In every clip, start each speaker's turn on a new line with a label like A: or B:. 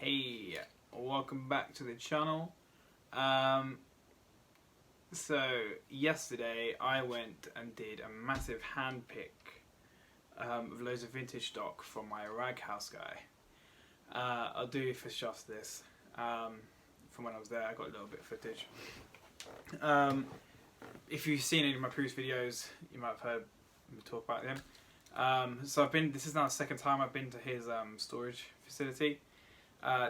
A: Hey, welcome back to the channel. So yesterday I went and did a massive hand pick of loads of vintage stock from my rag house guy. I'll do for just this. From when I was there, I got a little bit of footage. If you've seen any of my previous videos, you might have heard me talk about them. So this is now the second time I've been to his storage facility.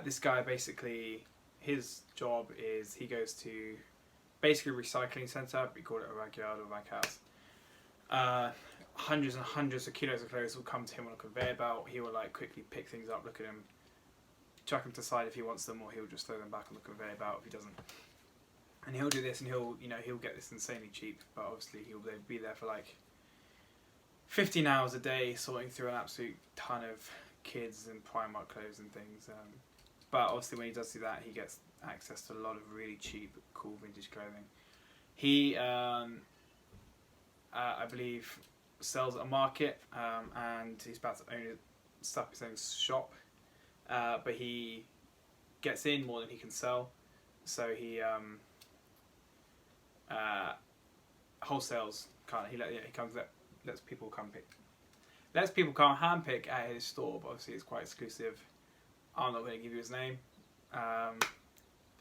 A: This guy basically, his job is he goes to basically a recycling centre, we call it a rag yard or rag house. Hundreds and hundreds of kilos of clothes will come to him on a conveyor belt. He will like quickly pick things up, look at them, chuck them to the side if he wants them, or he'll just throw them back on the conveyor belt if he doesn't. And he'll do this, and he'll get this insanely cheap, but obviously he'll be there for like 15 hours a day sorting through an absolute ton of kids and Primark clothes and things. But obviously when he does do that, he gets access to a lot of really cheap, cool vintage clothing. He, I believe, sells at a market, and he's about to start his own shop. But he gets in more than he can sell, so he wholesales. Lets people come pick. Lets people come hand pick at his store, but obviously it's quite exclusive. I'm not going to give you his name,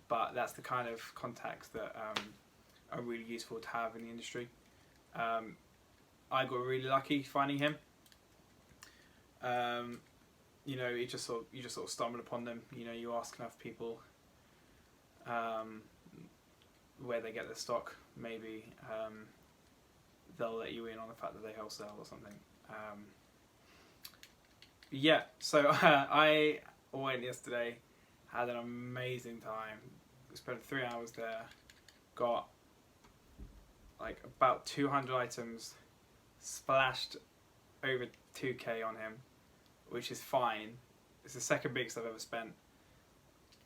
A: but that's the kind of contacts that are really useful to have in the industry. I got really lucky finding him. You just sort of stumble upon them. You ask enough people where they get their stock, maybe they'll let you in on the fact that they wholesale or something. Yeah, so I went yesterday, had an amazing time, spent 3 hours there, got like about 200 items, splashed over 2k on him, which is fine. It's the second biggest I've ever spent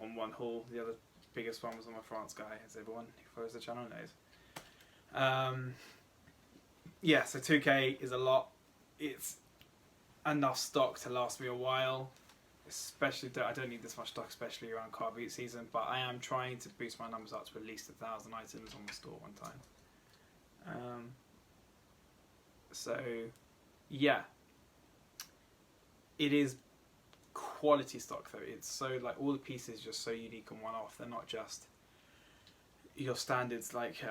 A: on one haul. The other biggest one was on my France guy, as everyone who follows the channel knows. Yeah, so 2k is a lot. It's enough stock to last me a while, especially I don't need this much stock, especially around car boot season, but I am trying to boost my numbers up to at least 1,000 items on the store one time. So yeah, it is quality stock though. It's so like all the pieces just so unique and one off. They're not just your standards like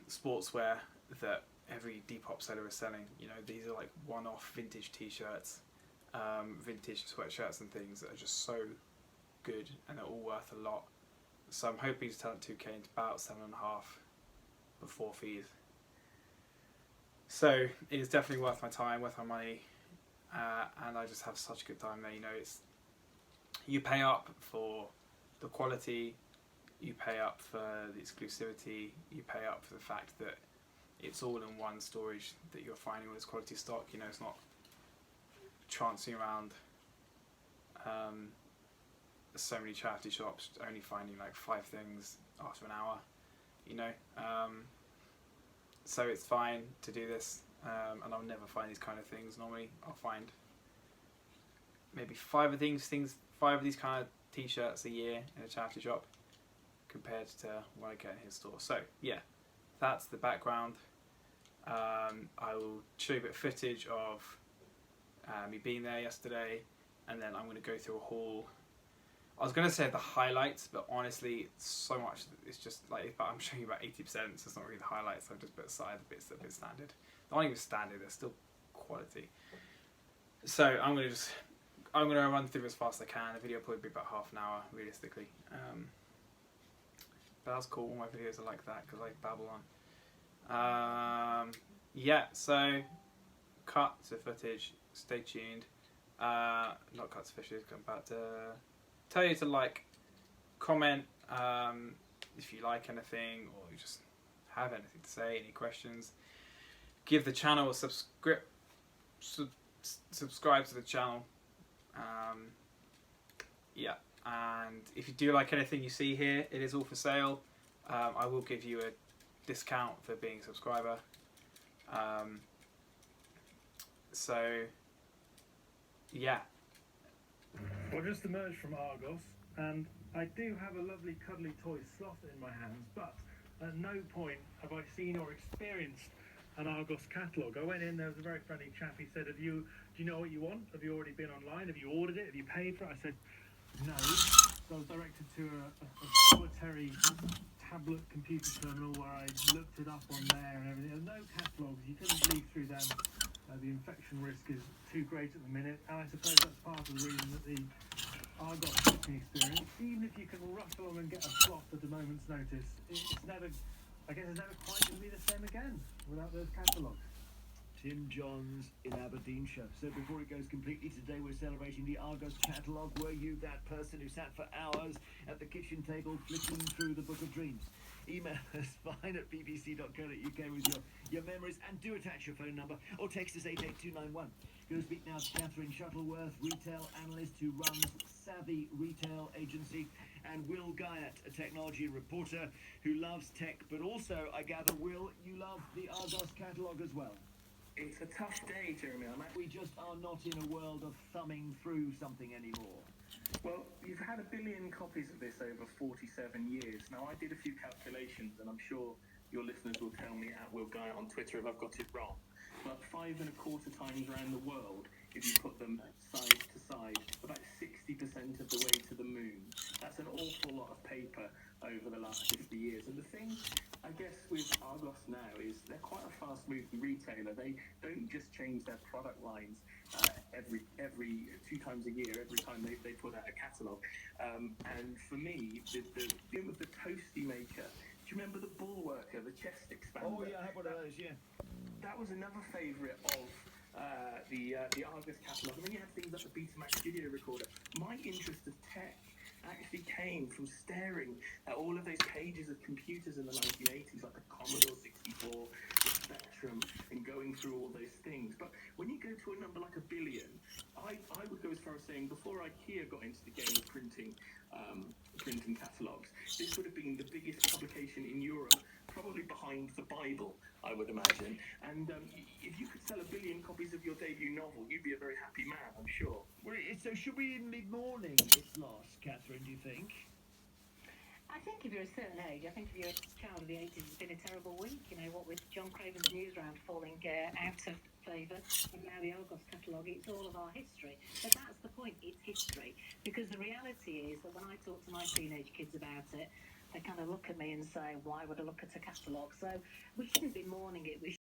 A: sportswear that every depop seller is selling. These are like one-off vintage t-shirts, vintage sweatshirts and things that are just so good, and they're all worth a lot. So I'm hoping to turn 2k into about 7.5 before fees. So it is definitely worth my time, worth my money, and I just have such a good time there. You pay up for the quality, you pay up for the exclusivity, you pay up for the fact that it's all in one storage that you're finding all this quality stock. It's not trancing around so many charity shops only finding like 5 things after an hour. So it's fine to do this, and I'll never find these kind of things. Normally I'll find maybe 5 of these kind of t-shirts a year in a charity shop compared to what I get in his store. So yeah, that's the background. I will show you a bit of footage of me being there yesterday, and then I'm going to go through a haul. I was going to say the highlights, but honestly it's so much, it's just like, I'm showing you about 80%, so it's not really the highlights. I've just put aside the bits that are a bit standard. They're not even standard, they're still quality. So I'm going to run through as fast as I can. The video will probably be about half an hour realistically. But that's cool, all my videos are like that because I babble on. Yeah, so cut to footage, stay tuned. Not cut to footage, I'm about to tell you to like, comment if you like anything, or you just have anything to say, any questions. Give the channel a subscribe to the channel. Yeah, and if you do like anything you see here, it is all for sale. I will give you a discount for being a subscriber. So yeah,
B: Well, just emerged from Argos, and I do have a lovely cuddly toy sloth in my hands, but at no point have I seen or experienced an Argos catalogue. I went in, there was a very friendly chap. He said, do you know what you want? Have you already been online? Have you ordered it? Have you paid for it? I said, no. So I was directed to a solitary tablet computer terminal where I looked it up on there and everything. There's no catalogues. You couldn't leaf through them. The infection risk is too great at the minute, and I suppose that's part of the reason that the Argos shopping experience, even if you can rush along and get a slot at a moment's notice, it's never, I guess it's never quite going to be the same again without those catalogues.
C: Tim Johns in Aberdeenshire. So before it goes completely, today we're celebrating the Argos catalogue. Were you that person who sat for hours at the kitchen table flicking through the Book of Dreams? Email us fine@bbc.co.uk with your memories, and do attach your phone number or text us 88291. Going to speak now to Catherine Shuttleworth, retail analyst who runs Savvy Retail Agency, and Will Guyat, a technology reporter who loves tech, but also, I gather, Will, you love the Argos catalogue as well.
D: It's a tough day, Jeremy.
C: We just are not in a world of thumbing through something anymore.
D: Well, you've had 1 billion copies of this over 47 years. Now, I did a few calculations, and I'm sure your listeners will tell me at Will Guy on Twitter if I've got it wrong. But 5.25 times around the world, if you put them side to side, about 60% of the way to the moon. That's an awful lot of paper over the last 50 years. And the thing, I guess, with Argos now is they're quite a fast-moving retailer. They don't just change their product lines every 2 times a year, every time they put out a catalogue. And for me, the thing with the toasty maker, do you remember the ball worker, the chest expander?
C: Oh, yeah, I have one of those, yeah.
D: That was another favourite of the Argos catalogue. And then you had things like the Betamax video recorder. My interest of tech actually came from staring at all of those pages of computers in the 1980s, like the Commodore 64, the Spectrum, and going through all those things. But when you go to a number like 1 billion, I would go as far as saying before IKEA got into the game of printing catalogues, this would have been the biggest publication in Europe, probably behind the Bible, I would imagine. And if you could sell 1 billion copies of your debut novel, you'd be a very happy man, I'm sure.
C: Well, so should we be mourning its loss, Catherine, do you think?
E: I think if you're a certain age, I think if you're a child of the 80s, it's been a terrible week. You know, what with John Craven's Newsround falling out of favour, and now the Argos catalogue, it's all of our history. But that's the point, it's history. Because the reality is that when I talk to my teenage kids about it, they kind of look at me and say, why would I look at a catalogue? So we shouldn't be mourning it. We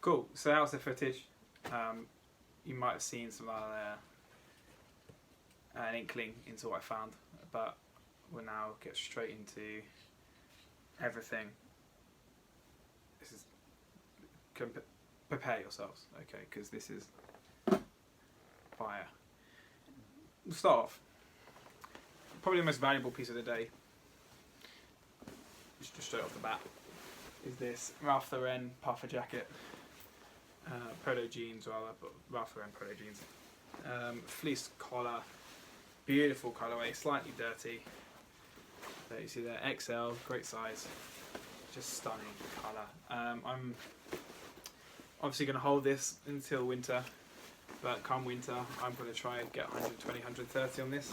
A: Cool. So that was the footage. You might have seen some an inkling into what I found, but we'll now get straight into everything. This is prepare yourselves, okay? Because this is fire. We'll start off. Probably the most valuable piece of the day, just straight off the bat, is this Ralph Lauren puffer jacket. Polo jeans rather, but Ralph Lauren polo jeans. Fleece collar, beautiful colourway, slightly dirty. There you see there, XL, great size, just stunning colour. I'm obviously going to hold this until winter, but come winter I'm going to try and get 120, 130 on this.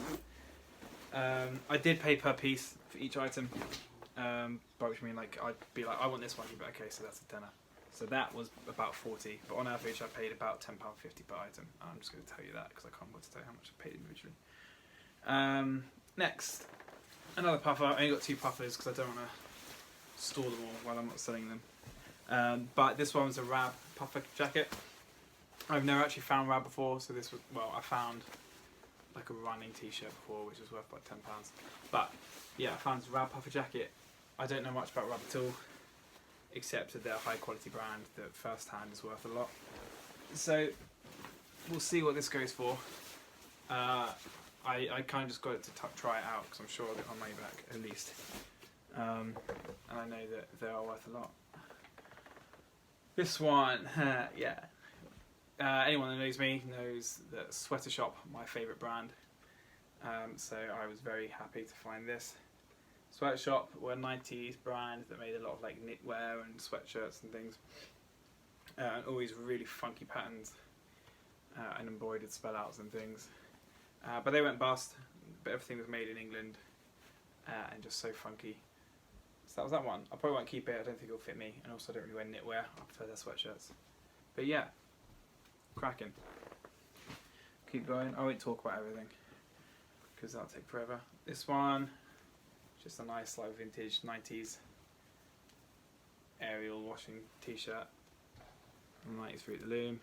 A: I did pay per piece for each item, by which I mean like I'd be like, I want this one, but okay, so that's a tenner. So that was about 40, but on average I paid about £10.50 per item. I'm just going to tell you that because I can't bother to tell you how much I paid individually. Next, another puffer. I only got 2 puffers because I don't want to store them all while I'm not selling them. But this one was a RAB puffer jacket. I've never actually found RAB before, so this was, well, I found like a running t-shirt before, which was worth about £10. But yeah, I found this RAB puffer jacket. I don't know much about RAB at all, except that they're a high quality brand that first hand is worth a lot. So we'll see what this goes for. I kind of just got it to try it out because I'm sure I'll get my money back at least. And I know that they are worth a lot. This one, yeah. Anyone that knows me knows that Sweater Shop, my favourite brand. So I was very happy to find this. Sweater Shop were a 90s brand that made a lot of like knitwear and sweatshirts and things. And always really funky patterns and embroidered spellouts and things. But they went bust, but everything was made in England and just so funky. So that was that one. I probably won't keep it, I don't think it'll fit me, and also I don't really wear knitwear, I prefer their sweatshirts. But yeah, cracking. Keep going, I won't talk about everything because that'll take forever. This one, just a nice like vintage 90s aerial washing t-shirt from 93 at the loom.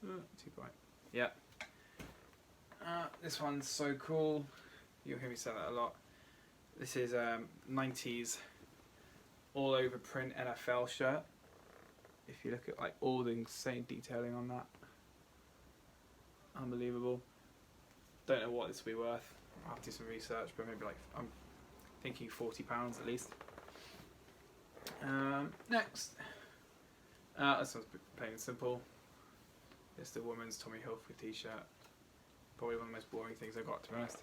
A: Too bright. Yeah. This one's so cool. You'll hear me say that a lot. This is 90s all over print NFL shirt. If you look at like all the insane detailing on that, unbelievable. Don't know what this will be worth. I'll have to do some research, but maybe like I'm thinking £40 at least. Next, this one's plain and simple. It's the woman's Tommy Hilfiger t-shirt. Probably one of the most boring things I've got, to be honest,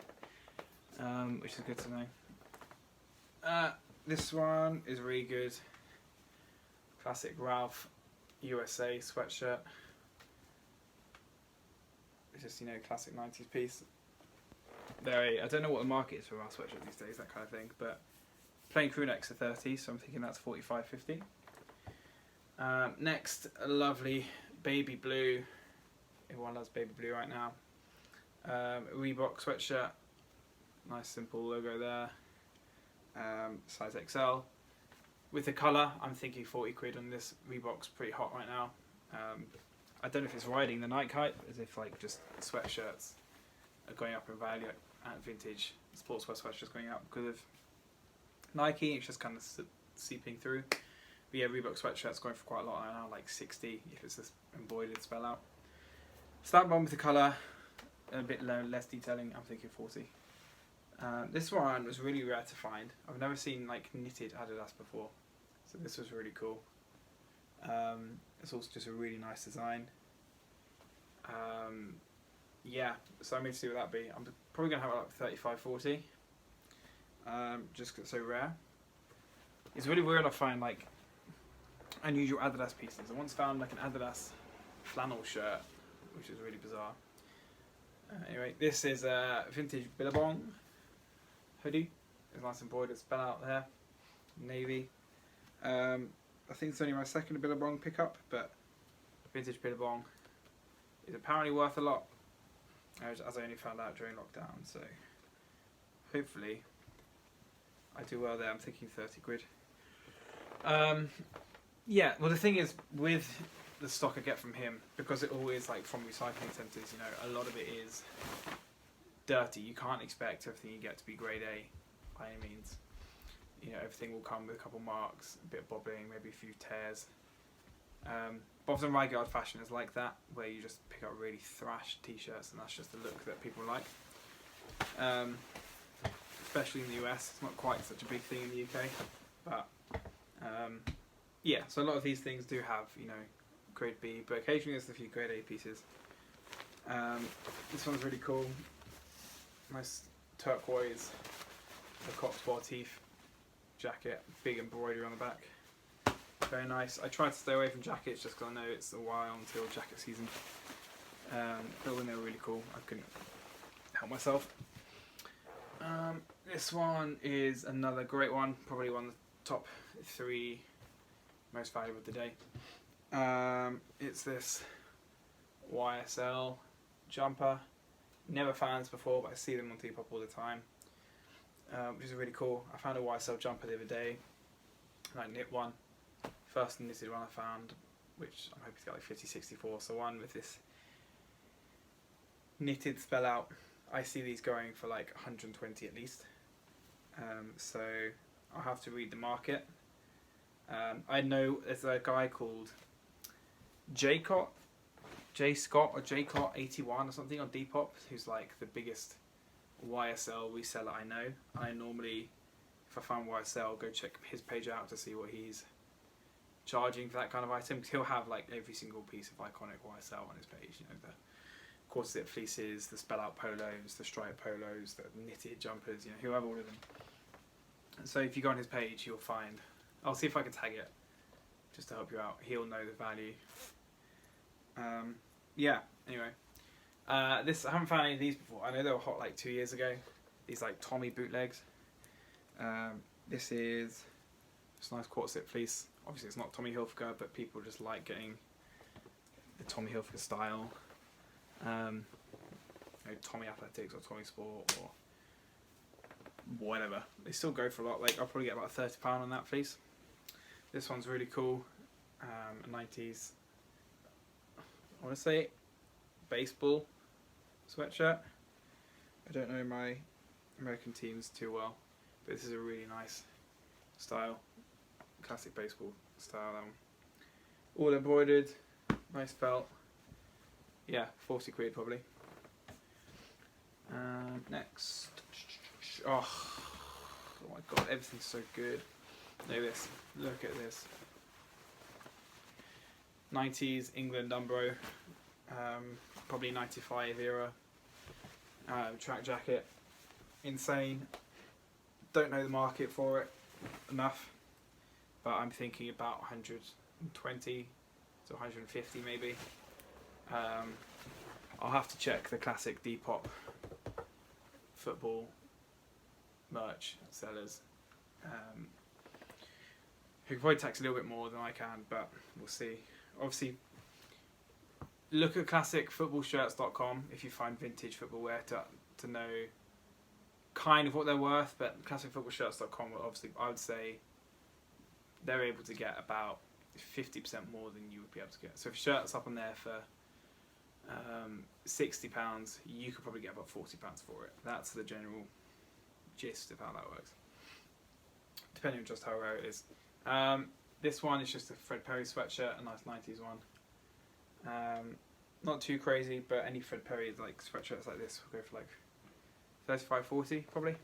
A: which is good to know. This one is really good. Classic Ralph USA sweatshirt. It's just, you know, classic 90s piece. I don't know what the market is for Ralph sweatshirt these days, that kind of thing, but plain crew necks are 30, so I'm thinking that's 45.50. Next, a lovely baby blue. Everyone loves baby blue right now. Reebok sweatshirt, nice simple logo there, size XL. With the colour, I'm thinking 40 quid on this. Reebok's pretty hot right now. I don't know if it's riding the Nike hype, as if like just sweatshirts are going up in value and vintage sportswear sweatshirts going up because of Nike. It's just kind of seeping through. But yeah, Reebok sweatshirts going for quite a lot right now, like 60 if it's this embroidered spell out. So that one with the colour, a bit less detailing, I'm thinking 40. This one was really rare to find. I've never seen like knitted Adidas before, so this was really cool. It's also just a really nice design. Yeah, so I'm going to see what that be. I'm probably going to have it like 35, 40, just because it's so rare. It's really weird I find like unusual Adidas pieces. I once found like an Adidas flannel shirt, which is really bizarre. Anyway, this is a vintage Billabong hoodie. There's a nice embroidered spell out there, navy. I think it's only my second Billabong pickup, but vintage Billabong is apparently worth a lot, as I only found out during lockdown, so hopefully I do well there. I'm thinking 30 quid. Yeah, well the thing is, with the stock I get from him, because it all is like from recycling centres, you know, a lot of it is dirty. You can't expect everything you get to be grade A by any means. You know, everything will come with a couple marks, a bit of bobbling, maybe a few tears. But often Ryguard fashion is like that, where you just pick up really thrashed t-shirts and that's just the look that people like. Especially in the US, it's not quite such a big thing in the UK, but yeah, so a lot of these things do have, you know, grade B, but occasionally there's a few grade A pieces. This one's really cool, nice turquoise, the Coq Sportif jacket, big embroidery on the back. Very nice. I tried to stay away from jackets just because I know it's a while until jacket season. But when they were really cool, I couldn't help myself. This one is another great one, probably one of the top 3 most valuable of the day. It's this YSL jumper. Never found this before, but I see them on Depop all the time, which is really cool. I found a YSL jumper the other day, and I knit one. First knitted one I found, which I'm hoping to get like 50/64, so one with this knitted spell out. I see these going for like 120 at least, so I'll have to read the market. I know there's a guy called J-Scott or J-Cot 81 or something on Depop, who's like the biggest YSL reseller I know. I normally, if I find YSL, go check his page out to see what he's charging for that kind of item, because he'll have like every single piece of iconic YSL on his page, you know, the corset fleeces, the spell out polos, the striped polos, the knitted jumpers, you know, he'll have all of them. So if you go on his page, you'll find, I'll see if I can tag it just to help you out, he'll know the value. Yeah, anyway, this, I haven't found any of these before. I know they were hot like 2 years ago, these like Tommy bootlegs. This is just a nice corset fleece. Obviously it's not Tommy Hilfiger, but people just like getting the Tommy Hilfiger style. You know, Tommy Athletics or Tommy Sport or whatever. They still go for a lot. Like I'll probably get about £30 on that fleece. This one's really cool. A 90s, I want to say baseball sweatshirt. I don't know my American teams too well, but this is a really nice style. Classic baseball style, all embroidered, nice felt. Yeah, 40 quid probably. Next, oh my god, everything's so good. Look at this. 90s England Umbro, probably 95 era, track jacket, insane. Don't know the market for it enough, but I'm thinking about 120 to 150 maybe. I'll have to check the classic Depop football merch sellers, who can probably tax a little bit more than I can, but we'll see. Obviously, look at classicfootballshirts.com if you find vintage football wear to know kind of what they're worth, but classicfootballshirts.com, obviously, I would say they're able to get about 50% more than you would be able to get. So if your shirt's up on there for £60, you could probably get about £40 for it. That's the general gist of how that works, depending on just how rare it is. This one is just a Fred Perry sweatshirt, a nice 90s one. Not too crazy, but any Fred Perry like sweatshirts like this will go for like 35, 40 probably.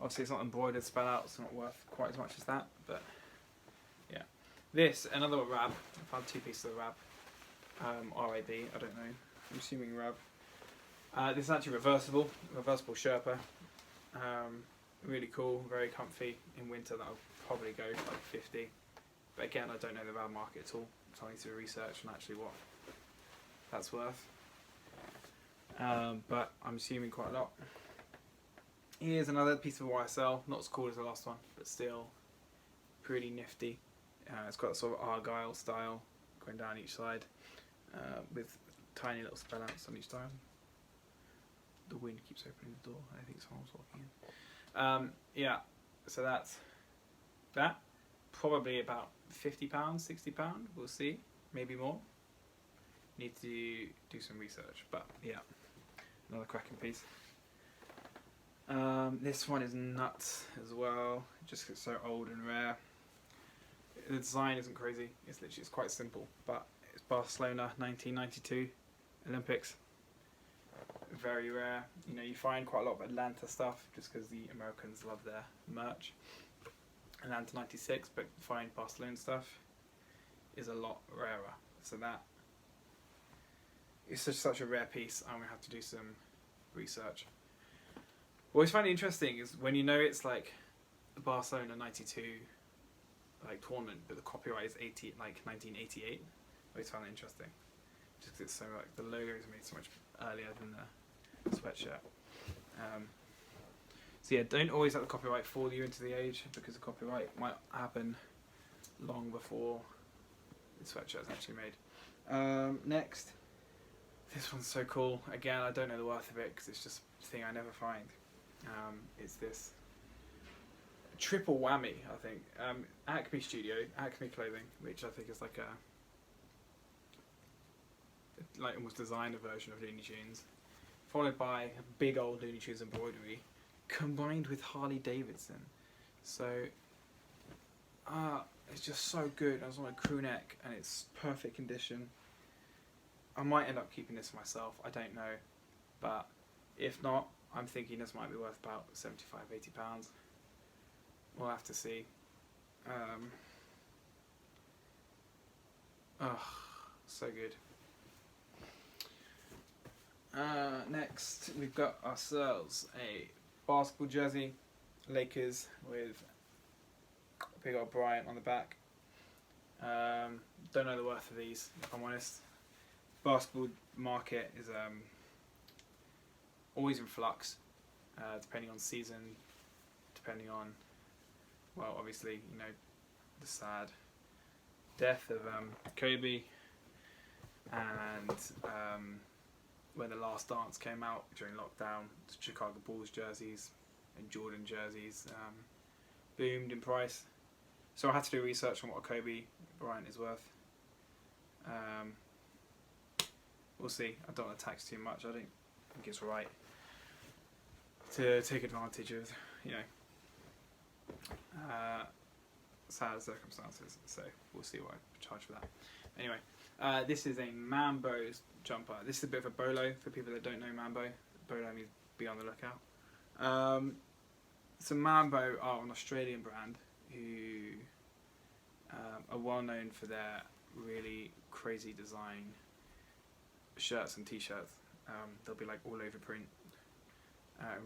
A: Obviously it's not embroidered spell out, so not worth quite as much as that, but yeah. This, another RAB. I found 2 pieces of RAB. RAB, I don't know. I'm assuming RAB. This is actually reversible Sherpa. Really cool, very comfy. In winter that'll probably go for like 50. But again, I don't know the RAB market at all, so I need to research on actually what that's worth. But I'm assuming quite a lot. Here's another piece of YSL, not as cool as the last one, but still pretty nifty. It's got a sort of Argyle style going down each side, with tiny little spell outs on each side. The wind keeps opening the door, I think someone's walking in. Yeah, so that's that. Probably about £50, £60. We'll see, maybe more. Need to do some research, but yeah, another cracking piece. This one is nuts as well, just 'cause it's so old and rare. The design isn't crazy, it's quite simple, but it's Barcelona 1992 Olympics. Very rare. You know, you find quite a lot of Atlanta stuff just because the Americans love their merch. Atlanta 96, but find Barcelona stuff is a lot rarer. So that it's just such a rare piece. I'm gonna have to do some research. What I find interesting is when you know it's like the Barcelona 92 like tournament, but the copyright is 1988. I always find that interesting, just because it's so like the logo is made so much earlier than the sweatshirt. So yeah, don't always let the copyright fool you into the age, because the copyright might happen long before the sweatshirt is actually made. Next, this one's so cool. Again, I don't know the worth of it because it's just a thing I never find. It's this triple whammy, I think. Acme Clothing, which I think is like almost designer version of Looney Tunes, followed by a big old Looney Tunes embroidery, combined with Harley Davidson. So, it's just so good. I was on a crew neck and it's perfect condition. I might end up keeping this myself, I don't know, but if not, I'm thinking this might be worth about £75–80. We'll have to see. So good. Next, we've got ourselves a basketball jersey, Lakers, with big old Bryant on the back. Don't know the worth of these, if I'm honest. Basketball market is always in flux, depending on season, depending on, well, obviously, you know, the sad death of Kobe, and when The Last Dance came out during lockdown, Chicago Bulls jerseys and Jordan jerseys boomed in price. So I had to do research on what a Kobe Bryant is worth. We'll see. I don't want to tax too much. I don't think it's right to take advantage of, you know, sad circumstances. So we'll see what I charge for that. Anyway, this is a Mambo's jumper. This is a bit of a bolo for people that don't know Mambo. Bolo means be on the lookout. So Mambo are an Australian brand who are well known for their really crazy design shirts and t-shirts. They'll be like all over print,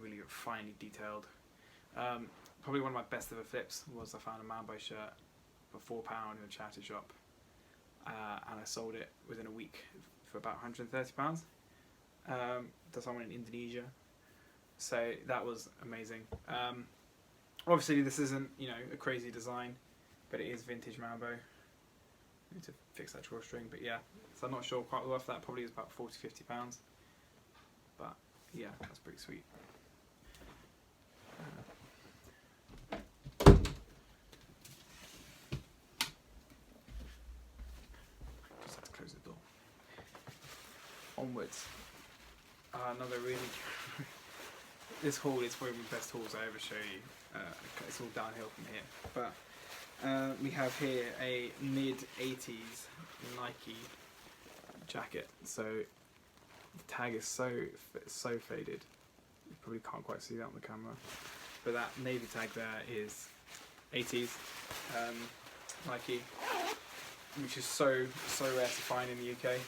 A: really finely detailed. Probably one of my best ever flips was I found a Mambo shirt for £4 in a charity shop, and I sold it within a week for about £130 to someone in Indonesia. So that was amazing. Obviously this isn't, you know, a crazy design, but it is vintage Mambo. I need to fix that drawstring, but yeah, so I'm not sure quite worth that. Probably is about £40–50, but yeah, that's pretty sweet. Just have to close the door. Onwards. Another really this haul is probably the best hauls I ever show you. It's all downhill from here, but we have here a mid-80s Nike jacket. So the tag is so faded, you probably can't quite see that on the camera, but that navy tag there is 80s Nike, which is so rare to find in the UK.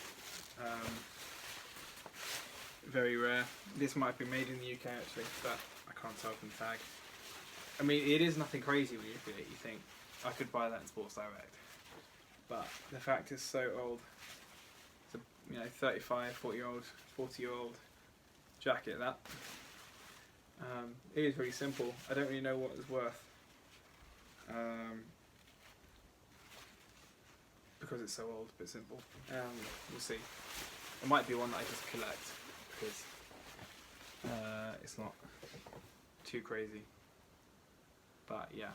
A: Very rare. This might be made in the UK actually, but I can't tell from the tag. I mean, it is nothing crazy when you look at it. You think I could buy that in Sports Direct, but the fact it's so old. It's a, you know, 35, 40-year-old jacket. That it is really simple. I don't really know what it's worth, because it's so old but simple. We'll see. It might be one that I just collect because it's not too crazy. But yeah,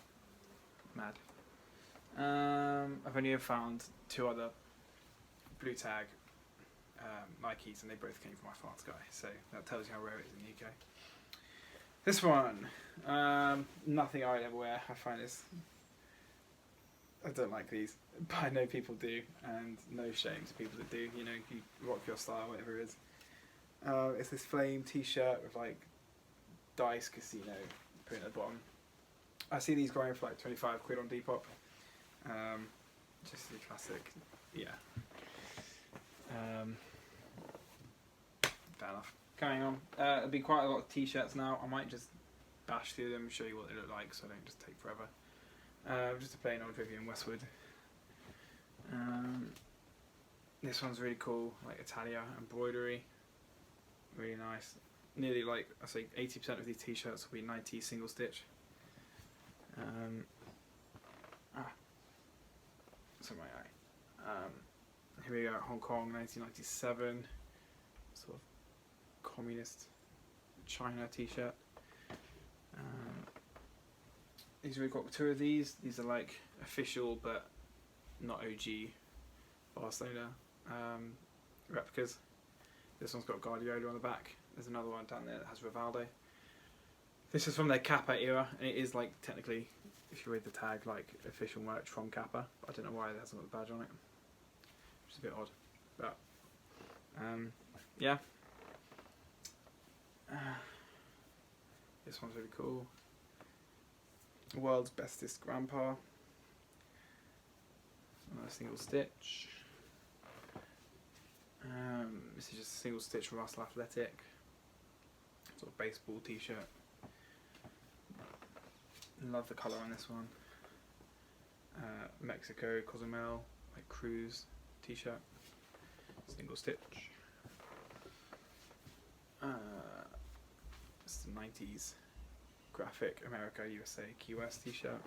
A: mad. I've only ever found 2 other blue tag Nikes, and they both came from my France guy, so that tells you how rare it is in the UK. This one, nothing I'd ever wear. I find this, I don't like these, but I know people do, and no shame to people that do. You know, you rock your style, whatever it is. It's this flame t-shirt with like Dice Casino print at the bottom. I see these going for like 25 quid on Depop. Just the classic, yeah. Fair enough. Carrying on. There'll be quite a lot of t-shirts now. I might just bash through them and show you what they look like, so I don't just take forever. Just a plain old Vivian Westwood. This one's really cool, like Italia embroidery. Really nice. Nearly like, I say 80% of these t-shirts will be 90 single stitch. So my eye. Here we go, Hong Kong, 1997. Sort of communist China t-shirt. These are really cool. 2 of these. These are like official but not OG Barcelona replicas. This one's got Guardiola on the back. There's another one down there that has Rivaldo. This is from their Kappa era, and it is like technically, if you read the tag, like official merch from Kappa. But I don't know why it hasn't got the badge on it. Which is a bit odd. But yeah. This one's really cool. World's Bestest Grandpa. Another single stitch. This is just a single stitch from Russell Athletic. Sort of baseball t-shirt. Love the colour on this one. Mexico Cozumel, like cruise t-shirt. Single stitch. It's the 90s graphic America USA Key West t-shirt.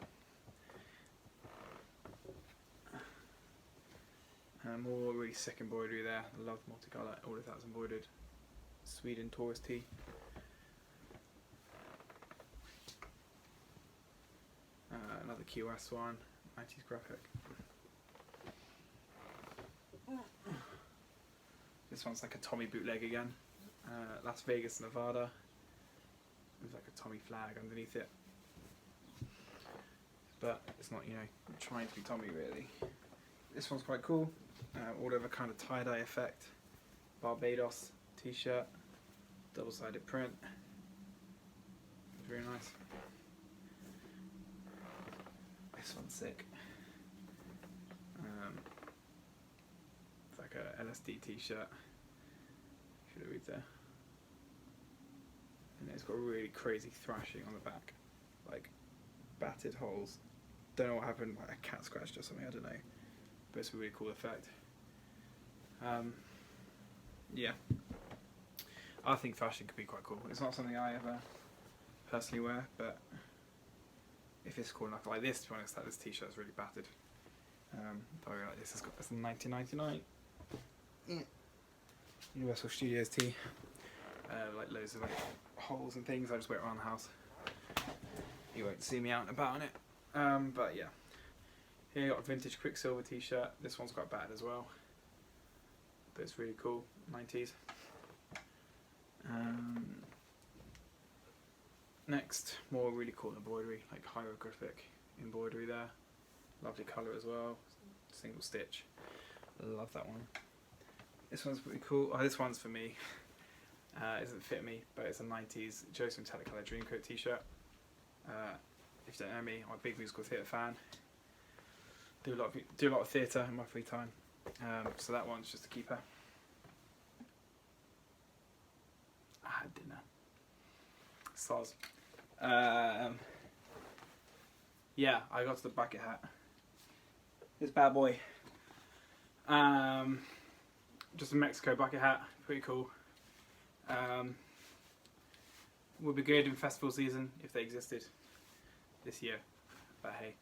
A: More really sick embroidery there. Love multicolour, all of that's embroidered. Sweden tourist tee. Another QS one, 90s graphic. This one's like a Tommy bootleg again. Las Vegas, Nevada. There's like a Tommy flag underneath it. But it's not, you know, trying to be Tommy really. This one's quite cool. All over kind of tie-dye effect. Barbados t-shirt. Double-sided print. It's very nice. This one's sick. It's like a LSD t-shirt. Should I read there? And it's got a really crazy thrashing on the back. Like battered holes. Don't know what happened, like a cat scratched or something, I don't know. But it's a really cool effect. Yeah. I think thrashing could be quite cool. It's not something I ever personally wear, but if it's cool enough like this, to be honest, like this t-shirt is really battered. But like this has got this 1999. Yeah. Universal Studios tee. Like loads of like holes and things. I just wear it around the house. You won't see me out and about on it. But yeah. Here you got a vintage Quicksilver t-shirt. This one's quite bad as well, but it's really cool. 90s. Next, more really cool embroidery, like hieroglyphic embroidery there. Lovely colour as well. Single stitch. Love that one. This one's pretty cool. Oh, this one's for me. It doesn't fit me, but it's a 90s Joseph Technicolor Dreamcoat t-shirt. If you don't know me, I'm a big musical theatre fan. Do a lot of theatre in my free time. So that one's just a keeper. I had dinner. Soz. Yeah, I got to the bucket hat. This bad boy. Just a Mexico bucket hat. Pretty cool. Would be good in festival season if they existed this year. But hey.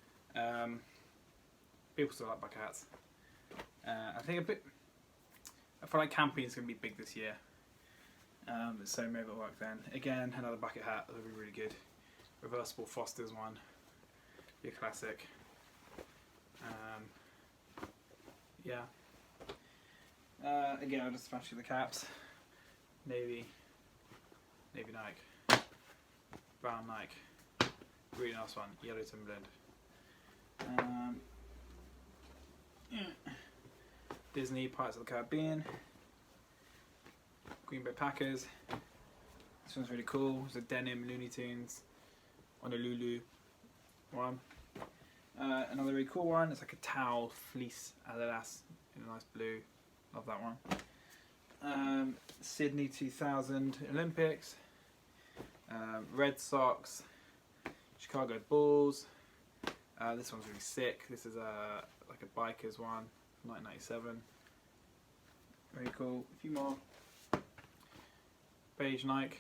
A: People still like bucket hats. I think I feel like camping is going to be big this year. So maybe it'll work then. Again, another bucket hat, that'll be really good. Reversible Foster's one. Be a classic. Yeah. Again, I'll just smash through the caps. Navy Nike, brown Nike, really nice one, yellow Timberland. Yeah. Disney, Pirates of the Caribbean, Green Bay Packers. This one's really cool. It's a denim Looney Tunes on a Lulu one. Another really cool one. It's like a towel fleece Adidas in a nice blue. Love that one. Sydney 2000 Olympics. Red Sox. Chicago Bulls. This one's really sick. This is like a biker's one from 1997. Very cool. A few more. Beige Nike.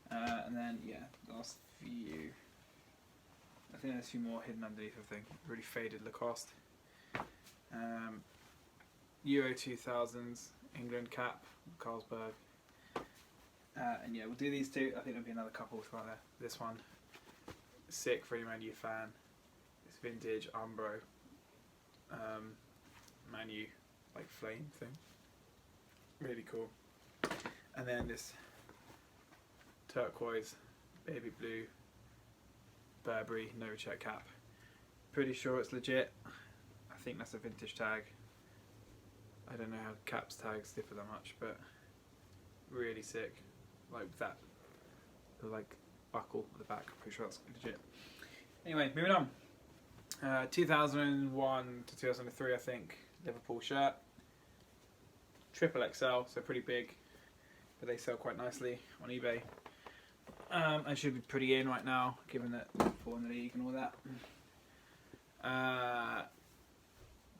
A: And then, yeah, last few. I think there's a few more hidden underneath, I think. Really faded Lacoste. Euro 2000s, England cap, Carlsberg. And yeah, we'll do these two. I think there'll be another couple throughout there. This one, sick for your Man U fan. It's vintage Umbro Man U like flame thing. Really cool. And then this turquoise, baby blue, Burberry no check cap. Pretty sure it's legit. I think that's a vintage tag. I don't know how caps tags differ that much, but really sick. Like that, the like buckle at the back. I'm pretty sure that's legit. Anyway, moving on. 2001 to 2003, I think. Liverpool shirt. Triple XL, so pretty big, but they sell quite nicely on eBay. And should be pretty in right now, given that Liverpool in the league and all that.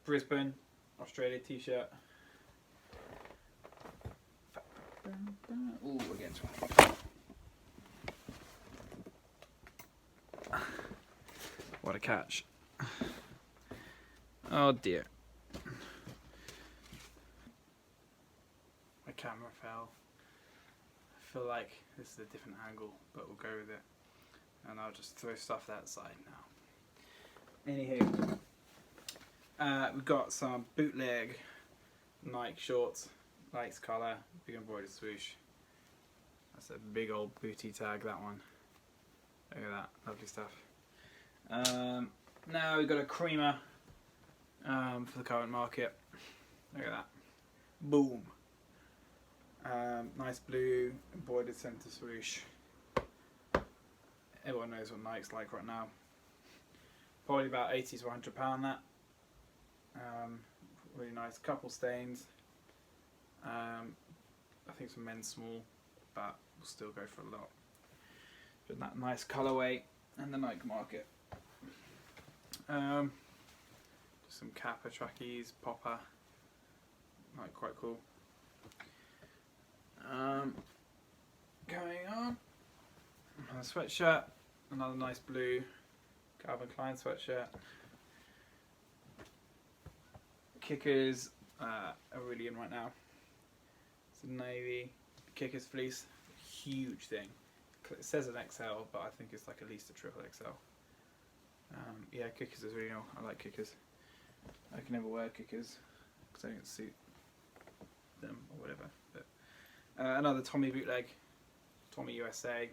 A: Brisbane, Australia t-shirt. Ooh, against one. What a catch. Oh dear. My camera fell. I feel like this is a different angle, but we'll go with it. And I'll just throw stuff that side now. Anywho, we've got some bootleg Nike shorts, lights colour, big embroidered swoosh. That's a big old booty tag, that one. Look at that, lovely stuff. Now we've got a creamer for the current market. Look at that. Boom. Nice blue embroidered centre swoosh. Everyone knows what Nike's like right now. Probably about 80 to £100 that. Really nice, couple stains. I think some men's small, but we'll still go for a lot. But that nice colourway and the Nike market. Some Kappa trackies, popper, like quite cool. Going on, a sweatshirt, another nice blue Calvin Klein sweatshirt. Kickers are really in right now. It's a navy Kickers fleece, huge thing. It says an XL, but I think it's like at least a triple XL. Yeah, Kickers is really cool. I like Kickers. I can never wear Kickers because I don't suit them or whatever. But another Tommy bootleg, Tommy USA.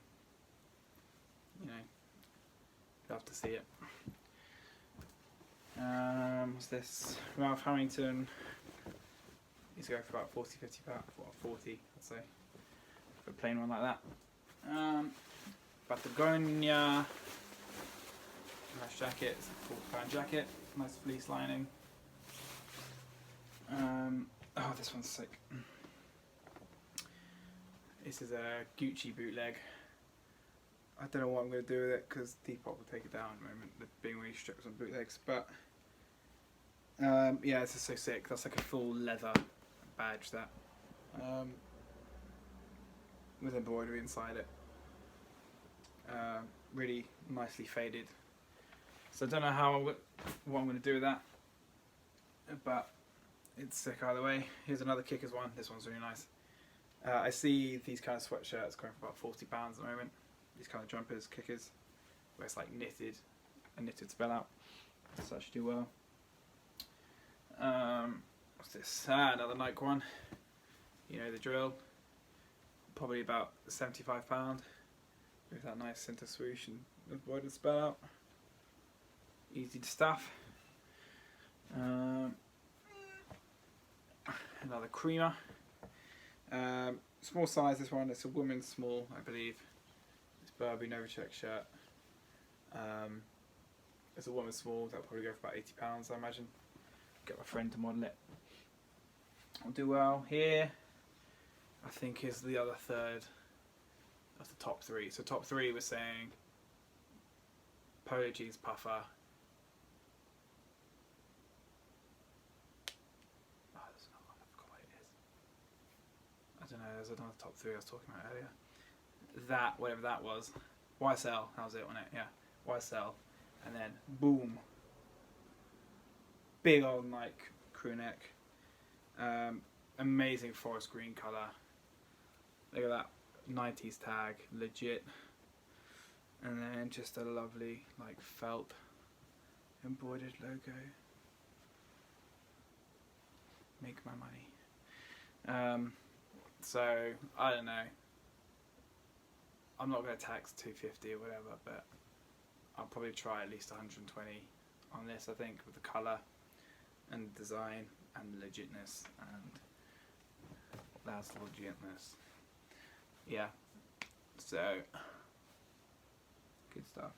A: You know, love to see it. What's this? Ralph Harrington. These go for about 40, 50 pounds. What, 40, I'd say, for a plain one like that. Patagonia. Nice jacket. It's a £40 jacket. Nice fleece lining. Oh, this one's sick. This is a Gucci bootleg. I don't know what I'm going to do with it because Depop will take it down at the moment. They're being really strict on bootlegs, but yeah, this is so sick. That's like a full leather badge, that with embroidery inside it. Really nicely faded. So I don't know what I'm going to do with that, but it's sick either way. Here's another Kickers one. This one's really nice. I see these kind of sweatshirts going for about £40 at the moment. These kind of jumpers, Kickers, where it's like knitted, a knitted spell out. So that should do well. What's this? Another Nike one. You know the drill. Probably about £75. With that nice centre swoosh and embroidered spell out. Easy to stuff. Another creamer. Small size, this one. It's a women's small, I believe. It's Burberry Novacheck shirt. It's a woman's small. That'll probably go for about £80, I imagine. Get my friend to model it. I'll do well here. I think is the other third of the top three. So top three was saying Polo jeans puffer. Oh, there's another one. I forgot what it is. I don't know. There's another top three I was talking about earlier. That, whatever that was. YSL. That was it, wasn't it? Yeah. YSL. And then boom. Big old Nike crew neck. Amazing forest green colour. Look at that 90s tag, legit. And then just a lovely like felt embroidered logo. Make my money. So I don't know. I'm not going to tax 250 or whatever, but I'll probably try at least 120 on this. I think with the colour and design and legitness and that's legitness. Yeah, so good stuff.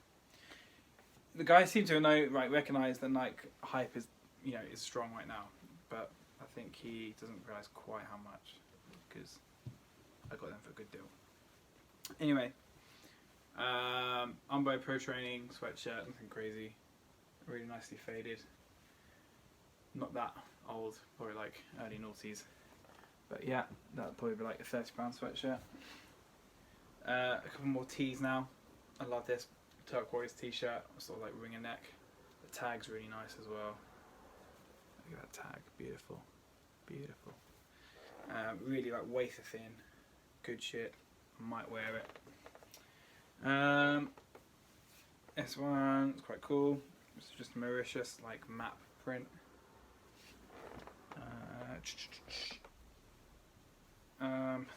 A: The guys seem to know, right, recognise that Nike hype is, is strong right now, but I think he doesn't realise quite how much because I got them for a good deal. Anyway, Umbo Pro Training sweatshirt, nothing crazy, really nicely faded. Not that old, probably like early noughties. But yeah, that'll probably be like a £30 sweatshirt. A couple more tees now. I love this turquoise t-shirt, sort of like ringer neck. The tag's really nice as well. Look at that tag, beautiful, beautiful. Really like wafer thin, good shit. Might wear it. This one's quite cool. It's just Mauritius like map print.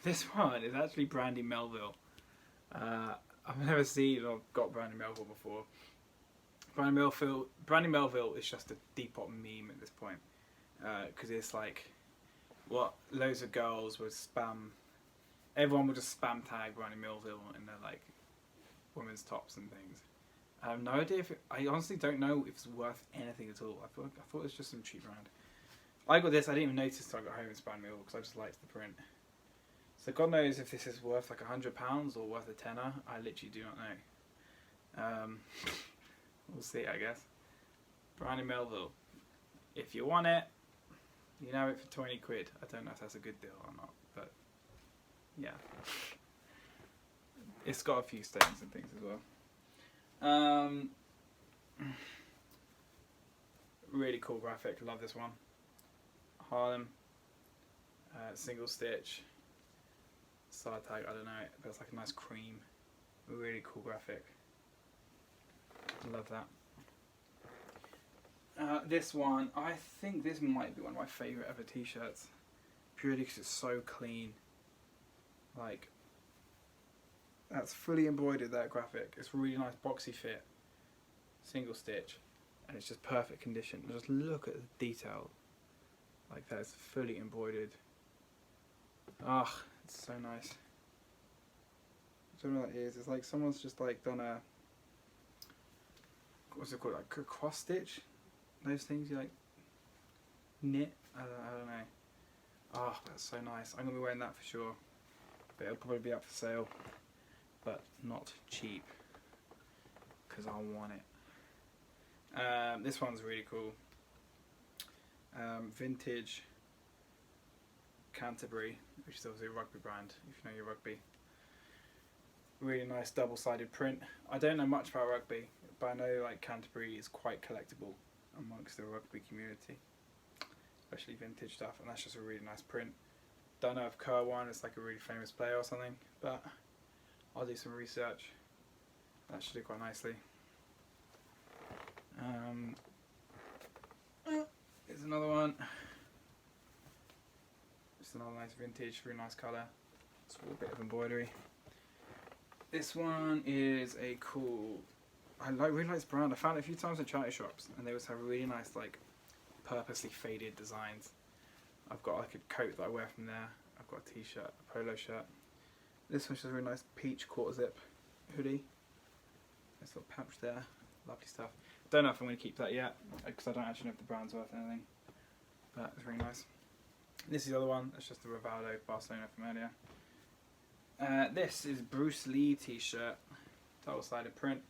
A: This one is actually Brandy Melville. I've never seen or got Brandy Melville before. Brandy Melville is just a depop meme at this point, because it's like what loads of girls would spam. Everyone would just spam tag Brandy Melville in their like women's tops and things. I have no idea if I honestly don't know if it's worth anything at all. I thought it was just some cheap brand. I got this. I didn't even notice until I got home and Brandy Melville because I just liked the print. So God knows if this is worth like £100 or worth a tenner. I literally do not know. We'll see, I guess. Brandy Melville. If you want it, you can have it for 20 quid. I don't know if that's a good deal or not, but yeah. It's got a few stains and things as well. Really cool graphic. Love this one. Harlem. Single stitch. Side tag, I don't know, but it's like a nice cream. Really cool graphic. Love that. This one, I think this might be one of my favourite ever t-shirts. Purely because it's so clean. Like, that's fully embroidered, that graphic. It's really nice boxy fit. Single stitch. And it's just perfect condition. Just look at the detail. Like that, it's fully embroidered. Ah, it's so nice. I don't know what that is. It's like someone's just like done a, what's it called, like a cross stitch? Those things you like knit? I don't know. Oh, that's so nice. I'm going to be wearing that for sure. But it'll probably be up for sale. But not cheap. Because I want it. This one's really cool. Vintage Canterbury, which is obviously a rugby brand, if you know your rugby. Really nice double-sided print. I don't know much about rugby, but I know like Canterbury is quite collectible amongst the rugby community, especially vintage stuff, and that's just a really nice print. Don't know if Kerr is like a really famous player or something, but I'll do some research. That should do quite nicely. another one. Just another nice vintage, really nice colour. It's with a bit of embroidery. This one is a cool. Really like this brand. I found it a few times in charity shops, and they always have really nice, like, purposely faded designs. I've got like a coat that I wear from there. I've got a t-shirt, a polo shirt. This one's just a really nice peach quarter zip hoodie. Nice little pouch there. Lovely stuff. Don't know if I'm going to keep that yet, because I don't actually know if the brand's worth anything. But it's really nice. This is the other one. It's just the Rivaldo Barcelona from earlier. This is Bruce Lee t-shirt. Double-sided print.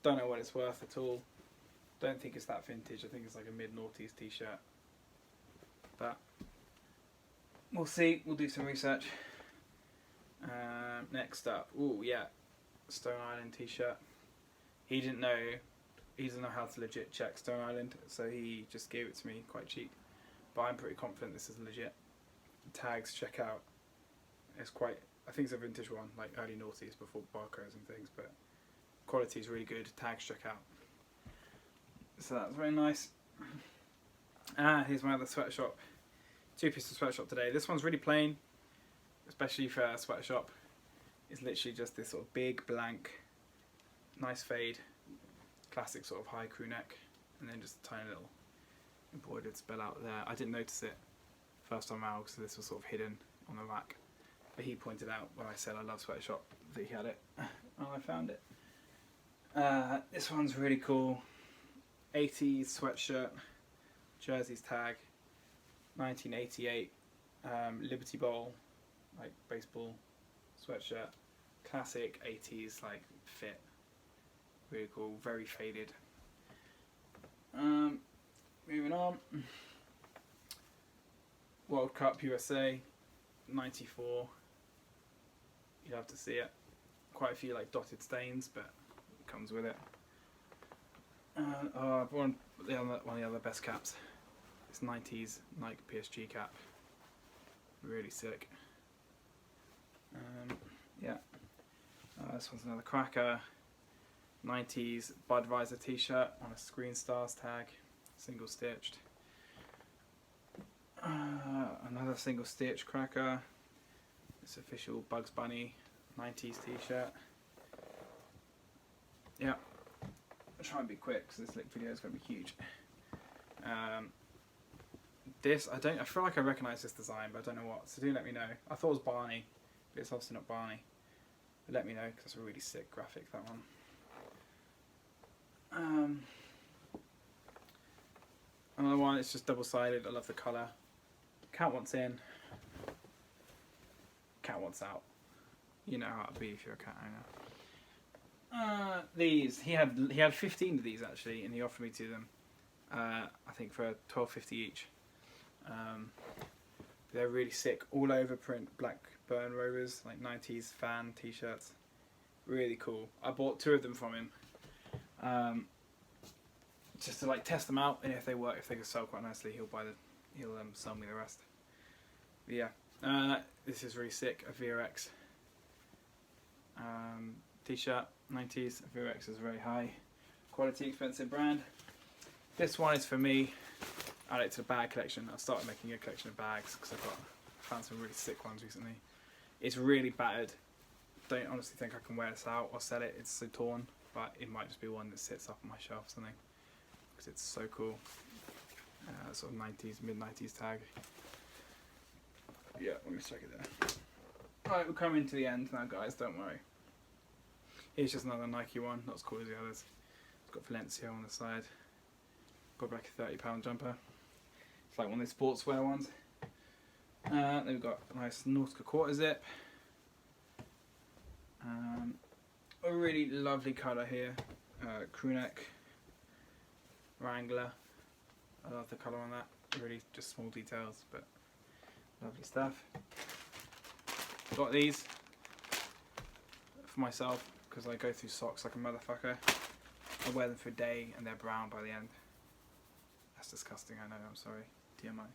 A: Don't know what it's worth at all. Don't think it's that vintage. I think it's like a mid-noughties t-shirt. But we'll see. We'll do some research. Next up, oh yeah, Stone Island t-shirt. He doesn't know how to legit check Stone Island, so he just gave it to me quite cheap. But I'm pretty confident this is legit. Tags check out. It's quite. I think it's a vintage one, like early noughties before barcodes and things, but quality is really good. Tags check out. So that's very nice. Here's my other sweatshop. Two-piece sweatshop today. This one's really plain, especially for a sweatshop. It's literally just this sort of big blank, nice fade, classic sort of high crew neck, and then just a tiny little embroidered spell out there. I didn't notice it first time out because this was sort of hidden on the rack. But he pointed out when I said I love sweatshop that he had it, and I found it. This one's really cool. 80s sweatshirt, jerseys tag, 1988 Liberty Bowl, like baseball sweatshirt, classic 80s like fit, really cool, very faded. Moving on, World Cup USA, 94. You'd have to see it. Quite a few like dotted stains, but it comes with it. One of the other best caps. It's 90s Nike PSG cap. Really sick. Yeah. This one's another cracker. 90s Budweiser t-shirt on a Screen Stars tag. Single stitched. Another single stitch cracker. It's official Bugs Bunny 90s t-shirt. Yeah. I'll try and be quick because this video is going to be huge. This, I feel like I recognise this design, but I don't know what, so do let me know. I thought it was Barney, but it's obviously not Barney. But let me know, because it's a really sick graphic, that one. Another one, it's just double-sided, I love the colour. Cat wants in, cat wants out. You know how it'd be if you're a cat owner. These, he had 15 of these actually, and he offered me to them. I think for $12.50 each. They're really sick, all over print black burn rovers, like 90s fan t-shirts. Really cool. I bought 2 of them from him, just to like test them out, and if they work, if they can sell quite nicely, he'll sell me the rest. But yeah, this is really sick. A VRX t-shirt, 90s. VRX is very high quality, expensive brand. This one is for me. I add it to the bag collection. I started making a collection of bags because I found some really sick ones recently. It's really battered. Don't honestly think I can wear this out or sell it. It's so torn, but it might just be one that sits up on my shelf or something because it's so cool. Sort of 90s, mid-90s tag. Yeah, let me check it there. Alright, we're coming to the end now, guys. Don't worry. Here's just another Nike one, not as cool as the others. It's got Valencia on the side. Got like a £30 jumper. It's like one of the sportswear ones. Then we've got a nice Nautica quarter zip. A really lovely colour here. Crew neck. Wrangler. I love the colour on that. Really just small details, but lovely stuff. Got these for myself because I go through socks like a motherfucker. I wear them for a day and they're brown by the end. That's disgusting, I know, I'm sorry. TMI.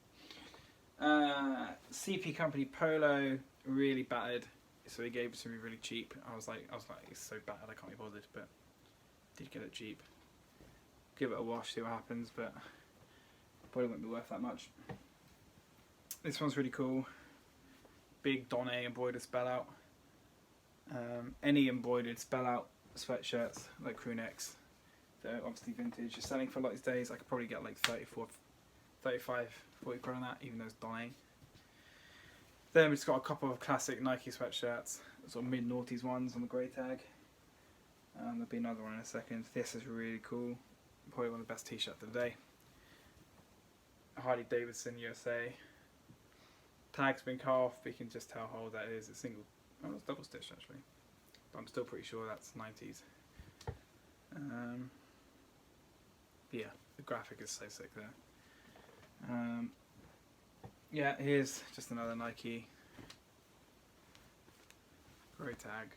A: CP Company Polo, really battered. So he gave it to me really cheap. I was like, it's so battered I can't be bothered, but did get it cheap. Give it a wash, see what happens, but Probably won't be worth that much. This one's really cool. Big Stoney embroidered spell out. Any embroidered spell out sweatshirts, like crew necks, they're obviously vintage. You're selling for like these days, I could probably get like 35, 40 quid on that, even though it's Stoney. Then we've just got a couple of classic Nike sweatshirts, sort of mid-noughties ones on the grey tag. There'll be another one in a second. This is really cool. Probably one of the best t-shirts of the day. Harley Davidson USA. Tag's been cut off, but you can just tell how old that is. It's single, oh, it's double stitched actually. But I'm still pretty sure that's 90s. Yeah, the graphic is so sick there. Yeah, here's just another Nike grey tag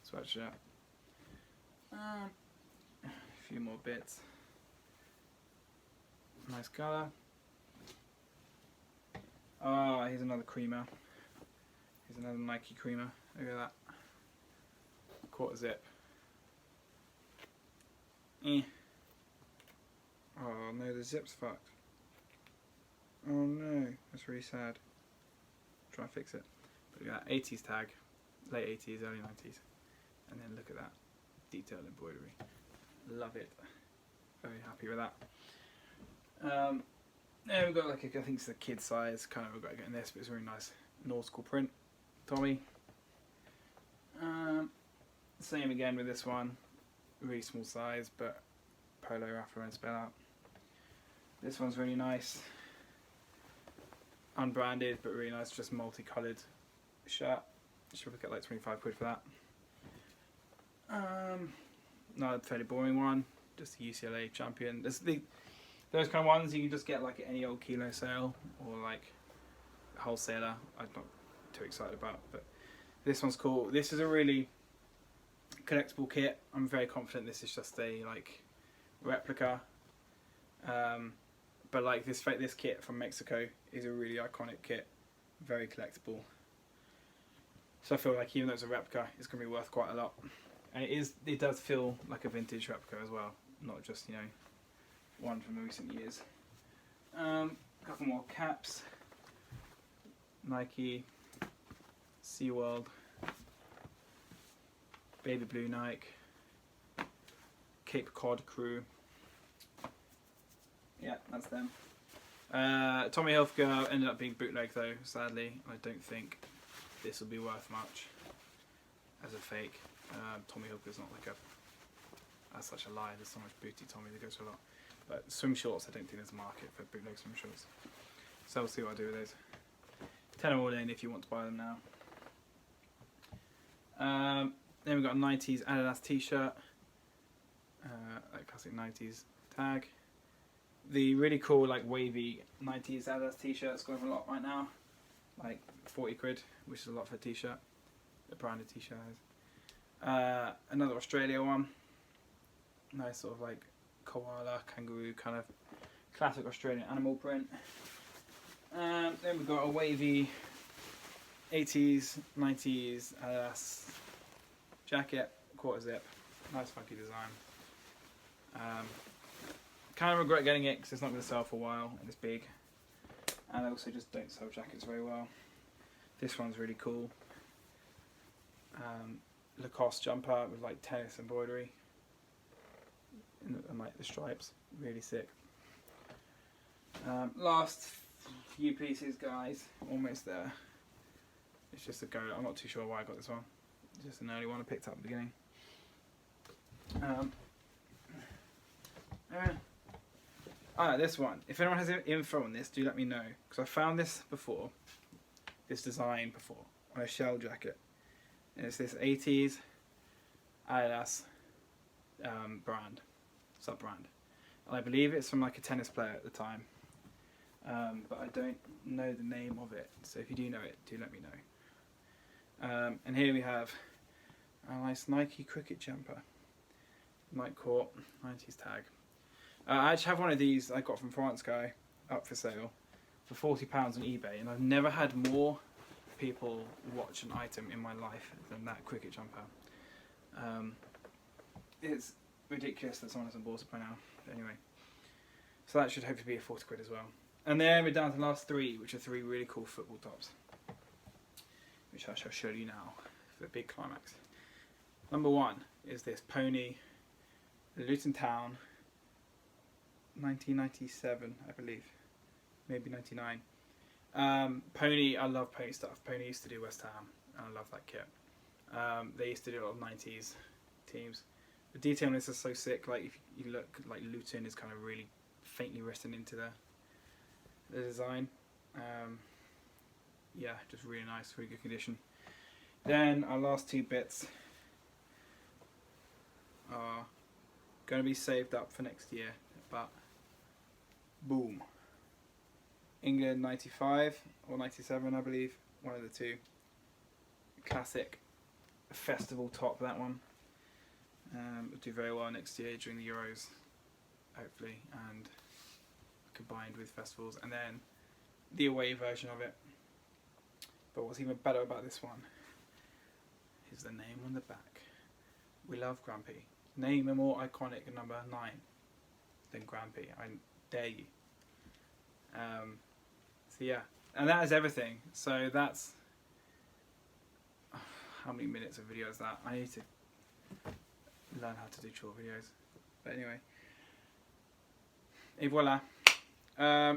A: sweatshirt. A few more bits. Nice colour. Oh, here's another creamer. Here's another Nike creamer. Look at that. Quarter zip. Oh no, the zip's fucked. Oh no, that's really sad. Try and fix it. But look at that 80s tag. Late 80s, early 90s. And then look at that. Detailed embroidery. Love it. Very happy with that. Yeah, we've got like I think it's the kid size. Kind of regret getting this, but it's a really nice nautical print. Tommy. Same again with this one. Really small size, but polo Raffa and spell out. This one's really nice. Unbranded, but really nice. Just multicoloured shirt. Should probably get like 25 quid for that. Another fairly boring one. Just the UCLA champion. Those kind of ones you can just get like at any old kilo sale or like wholesaler. I'm not too excited about, but this one's cool. This is a really collectible kit. I'm very confident this is just a like replica. But like this kit from Mexico is a really iconic kit, very collectible. So I feel like even though it's a replica, it's going to be worth quite a lot. And it does feel like a vintage replica as well, not just, you know, one from recent years. A couple more caps. Nike, SeaWorld, Baby Blue Nike, Cape Cod Crew. Yeah, that's them. Tommy Hilfiger ended up being bootleg though, sadly. I don't think this will be worth much as a fake. Tommy Hilfiger's not like that's such a lie. There's so much booty Tommy that goes for a lot. But swim shorts, I don't think there's a market for bootleg swim shorts. So we'll see what I do with those. 10 all in if you want to buy them now. Then we've got a 90s Adidas t-shirt. That classic 90s tag. The really cool like wavy 90s Adidas t-shirt's going for a lot right now. Like 40 quid, which is a lot for a t-shirt. A branded t-shirt is. Another Australia one. Nice sort of like koala, kangaroo kind of classic Australian animal print. Then we've got a wavy 80s, 90s Adidas jacket, quarter zip. Nice funky design. Kind of regret getting it because it's not going to sell for a while and it's big. And I also just don't sell jackets very well. This one's really cool. Lacoste jumper with like tennis embroidery and like the stripes, really sick. Last few pieces, guys, almost there. It's just a go. I'm not too sure why I got this one. It's just an early one I picked up at the beginning. This one. If anyone has info on this, do let me know, because I found this before, this design before, on a shell jacket. And it's this 80s Adidas brand, sub-brand. And I believe it's from like a tennis player at the time. But I don't know the name of it, so if you do know it, do let me know. And here we have a nice Nike cricket jumper. Night Court, 90s tag. I actually have one of these I got from France Guy, up for sale, for £40 on eBay, and I've never had more people watch an item in my life than that cricket jumper. It's ridiculous that someone hasn't bought it by now, but anyway. So that should hopefully be a 40 quid as well. And then we're down to the last 3, which are 3 really cool football tops, which I shall show you now for the big climax. Number 1 is this Pony Luton Town 1997, I believe, maybe 99. Pony, I love Pony stuff. Pony used to do West Ham, and I love that kit. They used to do a lot of 90s teams. The detail on this is so sick. Like if you look, like Luton is kind of really faintly written into the design. Yeah, just really nice, really good condition. Then our last 2 bits are going to be saved up for next year, but boom. England 95 or 97, I believe, one of the 2. Classic festival top, that one. Will do very well next year during the Euros, hopefully, and combined with festivals. And then the away version of it. But what's even better about this one is the name on the back. We love Grampy. Name a more iconic number 9 than Grampy. I dare you. So yeah, and that is everything. So that's how many minutes of video is that? I need to learn how to do short videos. But anyway, et voila.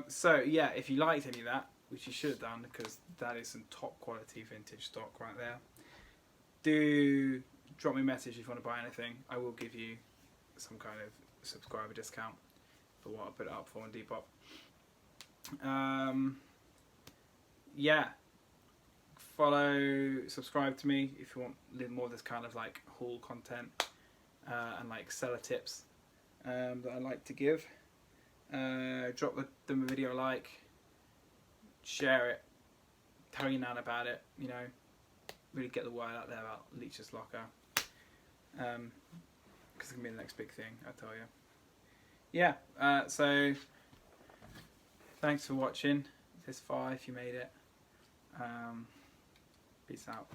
A: So yeah, if you liked any of that, which you should have done, because that is some top quality vintage stock right there, do drop me a message if you want to buy anything. I will give you some kind of subscriber discount for what I put it up for on Depop. Yeah, follow, subscribe to me if you want a little more of this kind of like haul content and like seller tips that I like to give. Drop them a video a like, share it, tell your nan about it, you know, really get the word out there about Leech's Locker, because it's going to be the next big thing, I tell you. Yeah, so thanks for watching this far if you made it. Peace out.